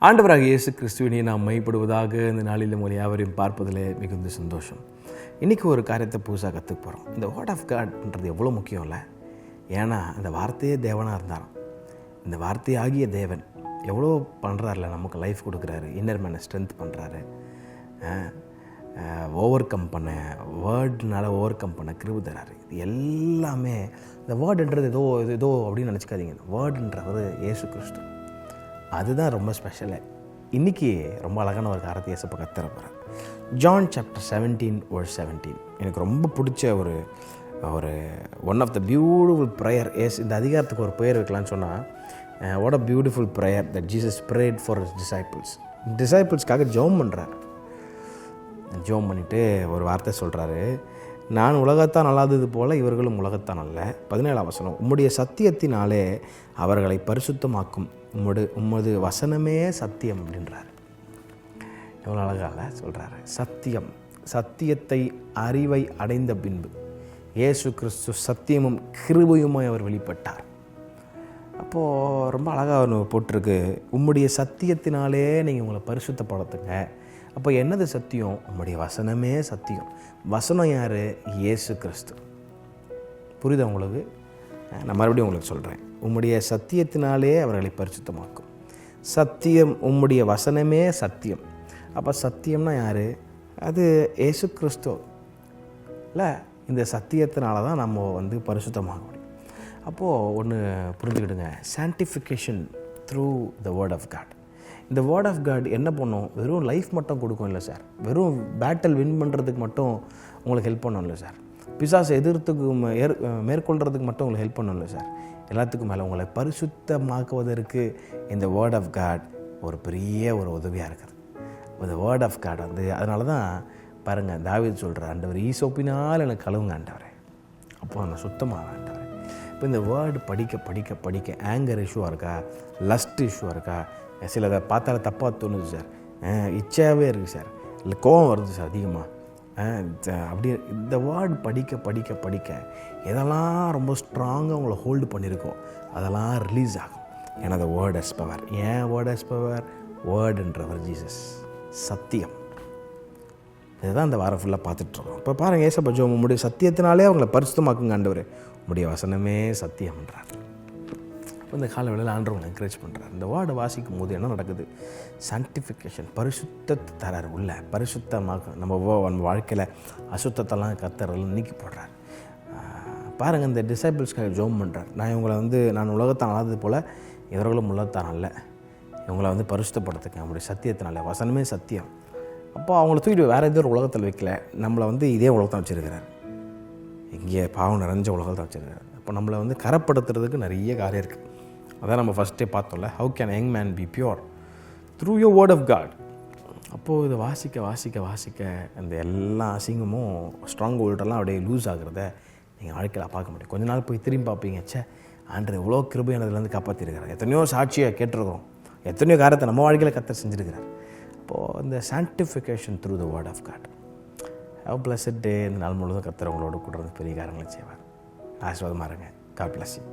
ஆண்டவராக இயேசு கிறிஸ்துவினை நாம் மைப்படுவதாக இந்த நாளில் உங்களை யாவரையும் பார்ப்பதில் மிகுந்த சந்தோஷம். இன்றைக்கி ஒரு காரியத்தை புதுசாக கற்றுக்க போகிறோம். இந்த வேர்ட் ஆஃப் காட்ன்றது எவ்வளோ முக்கியம் இல்லை? ஏன்னா அந்த வார்த்தையே தேவனாக இருந்தாராம். இந்த வார்த்தையாகிய தேவன் எவ்வளோ பண்ணுறாருல, நமக்கு லைஃப் கொடுக்குறாரு, இன்னர் மேனை ஸ்ட்ரென்த் பண்ணுறாரு, ஓவர் கம் பண்ண வேர்ட்னால் ஓவர் கம் பண்ண கிருபை தராரு. இது எல்லாமே இந்த வேர்டுன்றது ஏதோ அப்படின்னு நினச்சிக்காதீங்க. வேர்டுன்றது இயேசு கிறிஸ்து, அதுதான் ரொம்ப ஸ்பெஷலு. இன்றைக்கி ரொம்ப அழகான ஒரு காரியத்தை இயேசப்பா கத்தர போகிறேன். ஜான் சாப்டர் 17:17 எனக்கு ரொம்ப பிடிச்ச ஒரு one of the beautiful prayer. இந்த அதிகாரத்துக்கு ஒரு ப்ரேயர் வைக்கலான்னு சொன்னால், what a beautiful prayer that Jesus prayed for his டிசைபிள்ஸ்க்காக ஜெபம் பண்ணுறாரு. ஜெபம் பண்ணிவிட்டு ஒரு வார்த்தை சொல்கிறாரு, நான் உலகத்தான் அல்லாதது போல இவர்களும் உலகத்தான் அல்ல. 17ஆம் வசனம், உம்முடைய சத்தியத்தினாலே அவர்களை பரிசுத்தமாக்கும், உம்மது வசனமே சத்தியம் அப்படின்றார். எவ்வளோ அழகாக சொல்கிறாரு. சத்தியத்தை அறிவை அடைந்த பின்பு இயேசு கிறிஸ்து சத்தியமும் கிருபையுமாய் அவர் வெளிப்பட்டார். அப்போது ரொம்ப அழகாக ஒன்று போட்டிருக்கு, உம்முடைய சத்தியத்தினாலே நீங்கள் உங்களை பரிசுத்தப்படுத்துங்க. அப்போ என்னது சத்தியம்? உம்முடைய வசனமே சத்தியம். வசனம் யார்? இயேசு கிறிஸ்து. புரியுதா உங்களுக்கு? நான் மறுபடியும் உங்களுக்கு சொல்கிறேன். உம்முடைய சத்தியத்தினாலே அவர்களை பரிசுத்தமாக்கும். சத்தியம், உம்முடைய வசனமே சத்தியம். அப்போ சத்தியம்னா யார்? அது இயேசு கிறிஸ்து இல்லை? இந்த சத்தியத்தினால தான் நம்ம பரிசுத்தமாக முடியும். அப்போது ஒன்று புரிஞ்சுக்கிடுங்க, sanctification through the word of God. இந்த வேர்ட் ஆஃப் காட் என்ன பண்ணும்? வெறும் லைஃப் மட்டும் கொடுக்கும் இல்லை சார். வெறும் பேட்டில் வின் பண்ணுறதுக்கு மட்டும் உங்களுக்கு ஹெல்ப் பண்ணும் இல்லை சார். பிசாசை எதிர்த்துக்கு மேற்கொள்கிறதுக்கு மட்டும் உங்களுக்கு ஹெல்ப் பண்ணும் இல்லை சார். எல்லாத்துக்கும் மேலே உங்களை பரிசுத்தமாக்குவதற்கு இந்த வேர்ட் ஆஃப் காட் ஒரு பெரிய உதவியாக இருக்குது. இந்த வேர்ட் ஆஃப் காட் அதனால தான் பாருங்கள், தாவீது சொல்கிறார், ஆண்டவர் ஈசோப்பினால் எனக்கு கழுவுங்க ஆண்டவரே, அப்போ நான் சுத்தமாக ஆண்டவரே. இப்போ இந்த வேர்டு படிக்க ஆங்கர் இஷ்யூவாக இருக்கா, லஸ்ட் இஷ்யூவாக இருக்கா, சிலதை பார்த்தால தப்பாக தோணுது சார், இச்சாவே இருக்குது சார், இல்லை கோபம் வருது சார் அதிகமாக, அப்படி இந்த வேர்டு படிக்க எதெல்லாம் ரொம்ப ஸ்ட்ராங்காக உங்களை ஹோல்டு பண்ணியிருக்கோம் அதெல்லாம் ரிலீஸ் ஆகும். ஏன்னா அந்த வேர்ட் ஹஸ் பவர். ஏன் வேர்ட் ஹஸ் பவர்? வேர்டுன்றவர் ஜீசஸ், சத்தியம். இதுதான் இந்த வாரம் ஃபுல்லாக பார்த்துட்ருக்கோம். இப்போ பாருங்கள், ஏசப்பா ஜெபம், உம்முடைய சத்தியத்தினாலே அவங்கள பரிசுத்தமாக்குங்க ஆண்டவரே, உம்முடைய வசனமே சத்தியம்ன்றார். இப்போ இந்த காலவேளையில் ஆண்டவங்களை என்கரேஜ் பண்ணுறார். இந்த வேர்டை வாசிக்கும் போது என்ன நடக்குது? சான்டிஃபிகேஷன், பரிசுத்தத்தை தரார். உள்ள பரிசுத்தமாக நம்ம வாழ்க்கையில் அசுத்தத்தெல்லாம் கர்த்தரெல்லாம் நீக்கி போடுறார். பாருங்கள், இந்த டிசைபிள்ஸ்க்காக ஜெபம் பண்ணுறார். நான் உலகத்தான் அல்லாதது போல் இவர்களும் உலகத்தான் அல்ல, இவங்களை பரிசுத்தப்படுத்துங்க நம்முடைய சத்தியத்தினால, வசனமே சத்தியம். அப்போ அவங்கள தூக்கிட்டு வேறு எதுவும் ஒரு உலகத்தில் வைக்கல, நம்மளை இதே உலகத்தான் வச்சுருக்கிறார். இங்கே பாவம் நிறைஞ்ச உலகத்தான் வச்சுருக்கிறார். அப்போ நம்மளை கரப்படுத்துறதுக்கு நிறைய காரியம் இருக்குது. அதான் நம்ம ஃபஸ்ட்டே பார்த்தோம்ல, how can young man be pure through your word of God. அப்போது இதை வாசிக்க அந்த எல்லா அசிங்கமும் ஸ்ட்ராங் ஹோல்டெல்லாம் அப்படியே லூஸ் ஆகிறத நீங்கள் வாழ்க்கையில் பார்க்க முடியும். கொஞ்ச நாள் போய் திரும்பி பார்ப்பீங்க, ஆண்டவர் எவ்வளோ கிருபையானதுலேருந்து காப்பாற்றிருக்கிறார். எத்தனையோ சாட்சியை கேட்டிருக்கிறோம், எத்தனையோ காரியத்தை நம்ம வாழ்க்கையில் கர்த்தர் செஞ்சுருக்கிறார். அப்போது இந்த sanctification through the word of God. How blessed day. இந்த நாள் முழுவதும் கர்த்தர் உங்களோட கூட பெரிய காரியங்களை செய்வார். ஆசீர்வாதமாக இருங்க. God bless you.